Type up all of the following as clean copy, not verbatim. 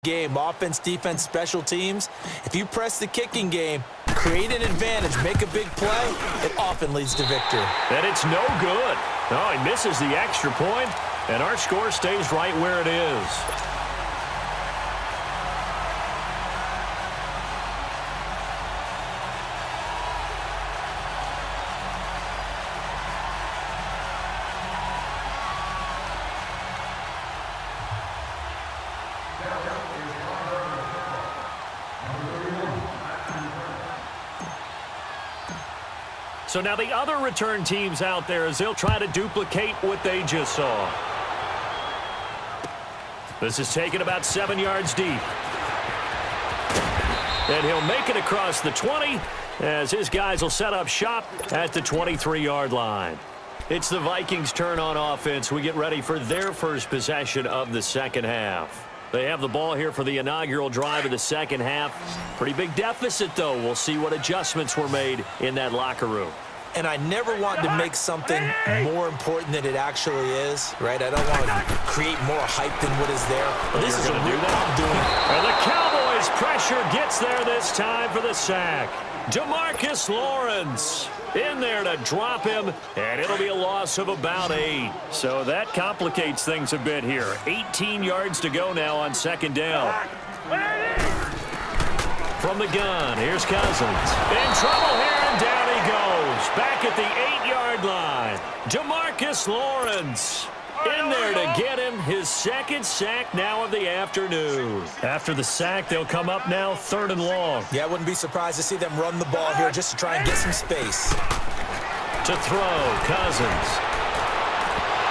game, offense, defense, special teams. If you press the kicking game, create an advantage, make a big play, it often leads to victory. And it's no good. Oh, he misses the extra point, and our score stays right where it is. So now the other return teams out there as they'll try to duplicate what they just saw. This is taken about 7 yards deep. And he'll make it across the 20 as his guys will set up shop at the 23-yard line. It's the Vikings' turn on offense. We get ready for their first possession of the second half. They have the ball here for the inaugural drive of the second half. Pretty big deficit, though. We'll see what adjustments were made in that locker room. And I never want to make something more important than it actually is, right? I don't want to create more hype than what is there. But this is a real I'm doing. And the Cowboys' pressure gets there this time for the sack. DeMarcus Lawrence in there to drop him, and it'll be a loss of about 8. So that complicates things a bit here. 18 yards to go now on second down. From the gun, here's Cousins. In trouble here, and down he goes. Back at the 8-yard line. DeMarcus Lawrence in there to get him his second sack now of the afternoon. After the sack, they'll come up now 3rd and long. Yeah, I wouldn't be surprised to see them run the ball here just to try and get some space. To throw, Cousins.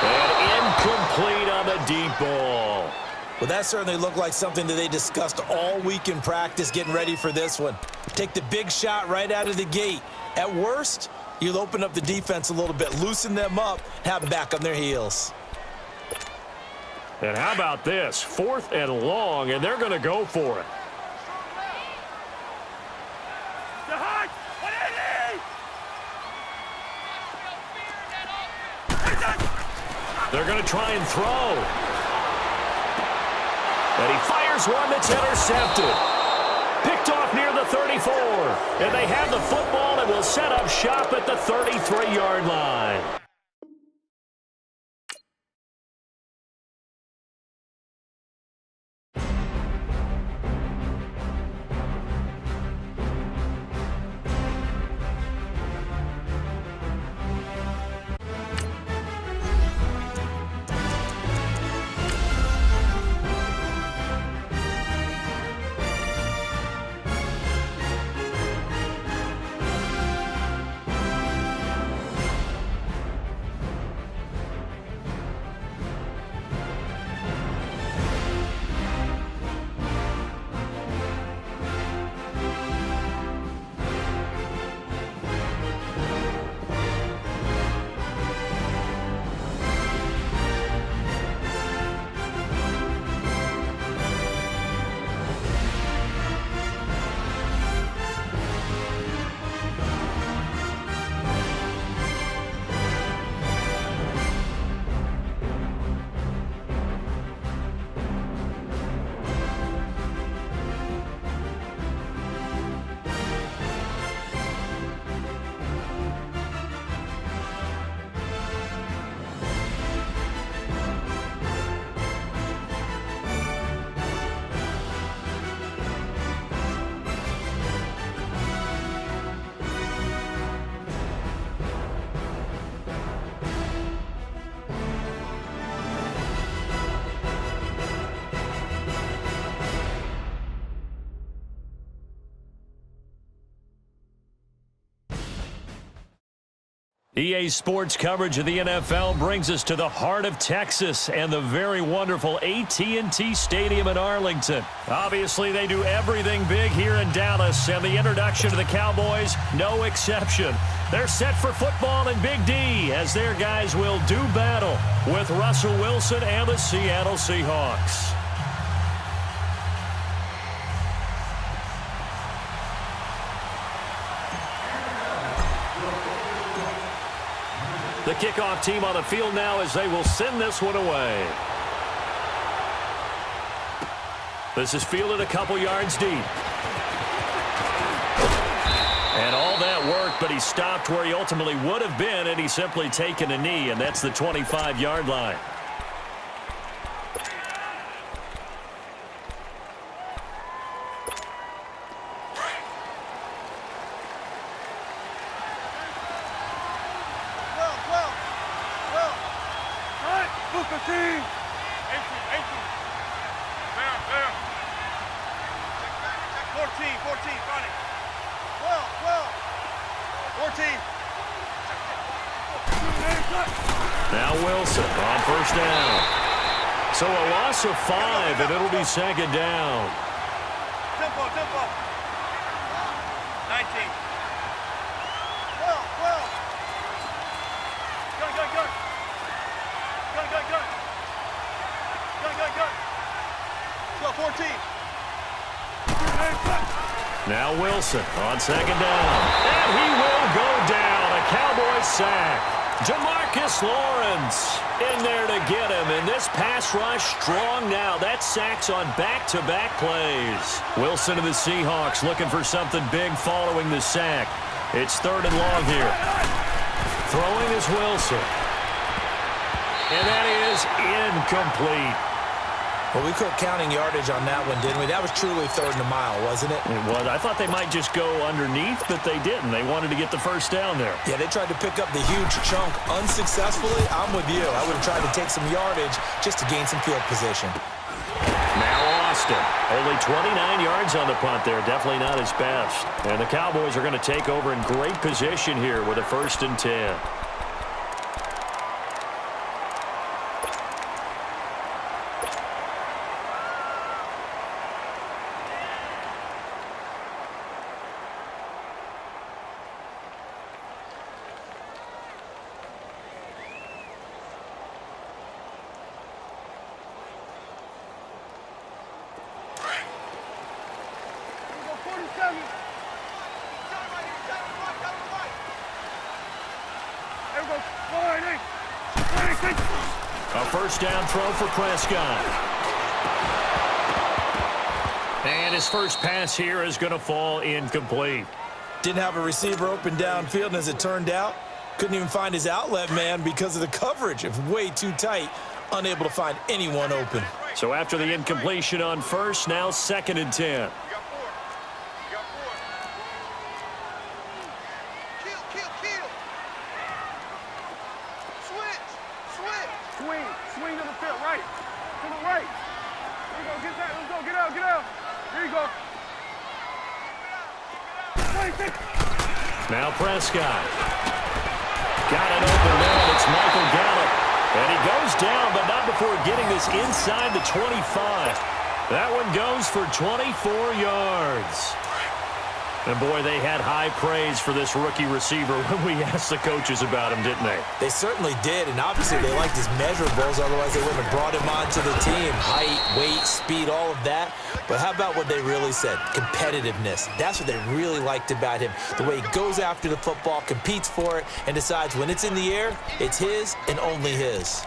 And incomplete on the deep ball. Well, that certainly looked like something that they discussed all week in practice getting ready for this one. Take the big shot right out of the gate. At worst, you'll open up the defense a little bit, loosen them up, have them back on their heels. And how about this? 4th and long, and they're going to go for it. They're going to try and throw. And he fires one that's intercepted. Picked off near the 34. And they have the football and will set up shop at the 33-yard line. EA Sports coverage of the NFL brings us to the heart of Texas and the very wonderful AT&T Stadium in Arlington. Obviously, they do everything big here in Dallas, and the introduction to the Cowboys, no exception. They're set for football in Big D as their guys will do battle with Russell Wilson and the Seattle Seahawks. The kickoff team on the field now as they will send this one away. This is fielded a couple yards deep. And all that worked, but he stopped where he ultimately would have been, and he's simply taken a knee, and that's the 25-yard line. Now Wilson on first down. So a loss of 5, and it'll be second down. Tempo. 19. Gun. Go, 14. Now Wilson on second down. And he will go down. A Cowboy sack. Jamarcus Lawrence in there to get him. And this pass rush strong now. That sacks on back-to-back plays. Wilson and the Seahawks looking for something big following the sack. It's 3rd and long here. Throwing is Wilson. And that is incomplete. Well, we quit counting yardage on that one, didn't we? That was truly 3rd and a mile, wasn't it? It was. I thought they might just go underneath, but they didn't. They wanted to get the first down there. Yeah, they tried to pick up the huge chunk unsuccessfully. I'm with you. I would have tried to take some yardage just to gain some field position. Now Austin. Only 29 yards on the punt there. Definitely not his best. And the Cowboys are going to take over in great position here with a 1st and 10. A first down throw for Prescott. And his first pass here is going to fall incomplete. Didn't have a receiver open downfield, and as it turned out, couldn't even find his outlet man because of the coverage. It was way too tight, unable to find anyone open. So after the incompletion on first, now 2nd and 10. Swing to the field, right. To the right. There you go, get that. Let's go, get out. There you go. Now Prescott. Got it open there. It's Michael Gallup. And he goes down, but not before getting this inside the 25. That one goes for 24 yards. And, boy, they had high praise for this rookie receiver when we asked the coaches about him, didn't they? They certainly did, and obviously they liked his measurables. Otherwise, they wouldn't have brought him onto the team. Height, weight, speed, all of that. But how about what they really said? Competitiveness. That's what they really liked about him. The way he goes after the football, competes for it, and decides when it's in the air, it's his and only his.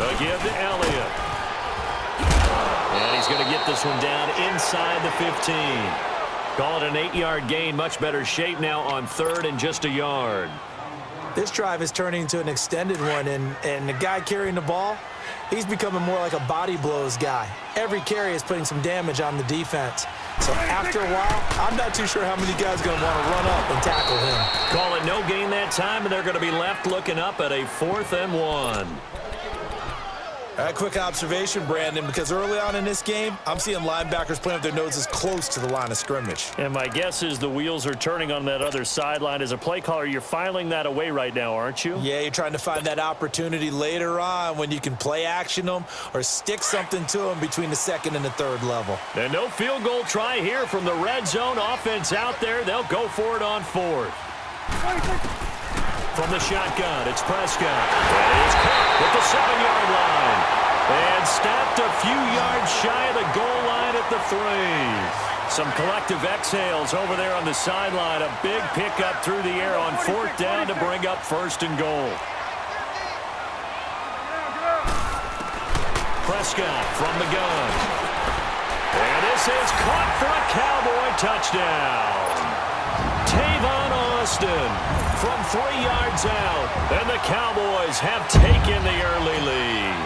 Again to Elliott. And he's going to get this one down inside the 15. Call it an 8-yard gain. Much better shape now on 3rd and just a yard. This drive is turning into an extended one, and the guy carrying the ball, he's becoming more like a body blows guy. Every carry is putting some damage on the defense. So after a while, I'm not too sure how many guys are going to want to run up and tackle him. Call it no gain that time, and they're going to be left looking up at a 4th and 1. All right, quick observation, Brandon, because early on in this game, I'm seeing linebackers playing with their noses close to the line of scrimmage. And my guess is the wheels are turning on that other sideline. As a play caller, you're filing that away right now, aren't you? Yeah, you're trying to find that opportunity later on when you can play action them or stick something to them between the 2nd and the 3rd level. And no field goal try here from the red zone offense out there. They'll go for it on 4th. From the shotgun, it's Prescott. And he's caught at the 7-yard line. And stopped a few yards shy of the goal line at the 3. Some collective exhales over there on the sideline. A big pickup through the air on 4th down to bring up 1st and goal. Prescott from the gun. And this is caught for a Cowboy touchdown. Tavon Austin from 3 yards out. And the Cowboys have taken the early lead.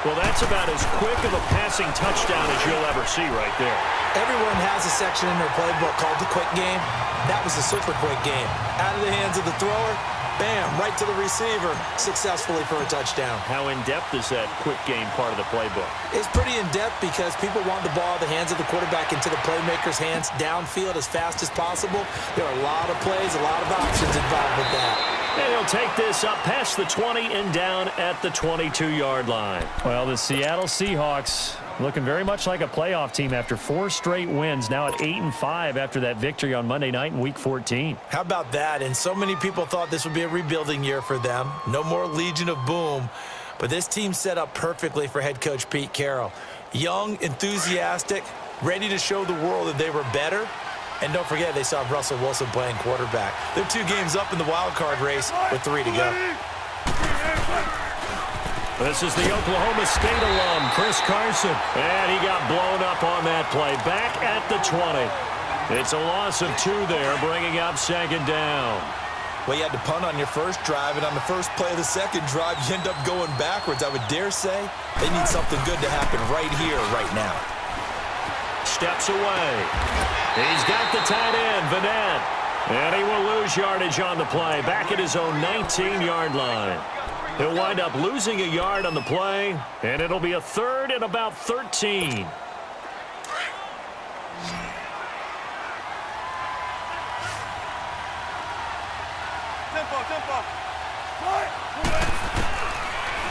Well, that's about as quick of a passing touchdown as you'll ever see right there. Everyone has a section in their playbook called the quick game. That was the super quick game. Out of the hands of the thrower, bam, right to the receiver, successfully for a touchdown. How in-depth is that quick game part of the playbook? It's pretty in-depth because people want the ball out of the hands of the quarterback into the playmaker's hands downfield as fast as possible. There are a lot of plays, a lot of options involved with that. And he'll take this up past the 20 and down at the 22-yard line. Well, the Seattle Seahawks looking very much like a playoff team after 4 straight wins, now at 8-5 after that victory on Monday night in Week 14. How about that? And so many people thought this would be a rebuilding year for them. No more Legion of Boom. But this team set up perfectly for head coach Pete Carroll. Young, enthusiastic, ready to show the world that they were better. And don't forget, they saw Russell Wilson playing quarterback. They're 2 games up in the wild card race with 3 to go. This is the Oklahoma State alum, Chris Carson. And he got blown up on that play. Back at the 20. It's a loss of 2 there, bringing up 2nd down. Well, you had to punt on your first drive, and on the first play of the second drive, you end up going backwards. I would dare say they need something good to happen right here, right now. Steps away. He's got the tight end, Vanette. And he will lose yardage on the play, back at his own 19-yard line. He'll wind up losing a yard on the play, and it'll be a 3rd and about 13.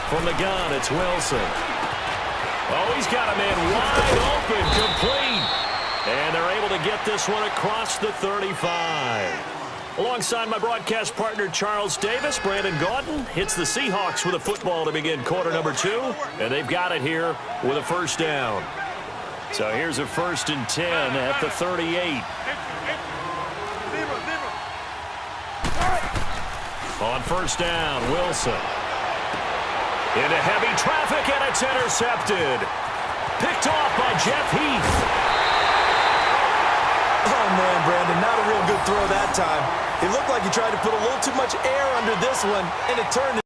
From the gun, it's Wilson. Oh, he's got a man wide open, complete. And they're able to get this one across the 35. Alongside my broadcast partner, Charles Davis, Brandon Gaudin hits the Seahawks with a football to begin quarter number 2. And they've got it here with a 1st down. So here's a 1st and 10 at the 38. On 1st down, Wilson. Into heavy traffic, and it's intercepted. Picked off by Jeff Heath. Oh, man, Brandon, not a real good throw that time. It looked like he tried to put a little too much air under this one, and it turned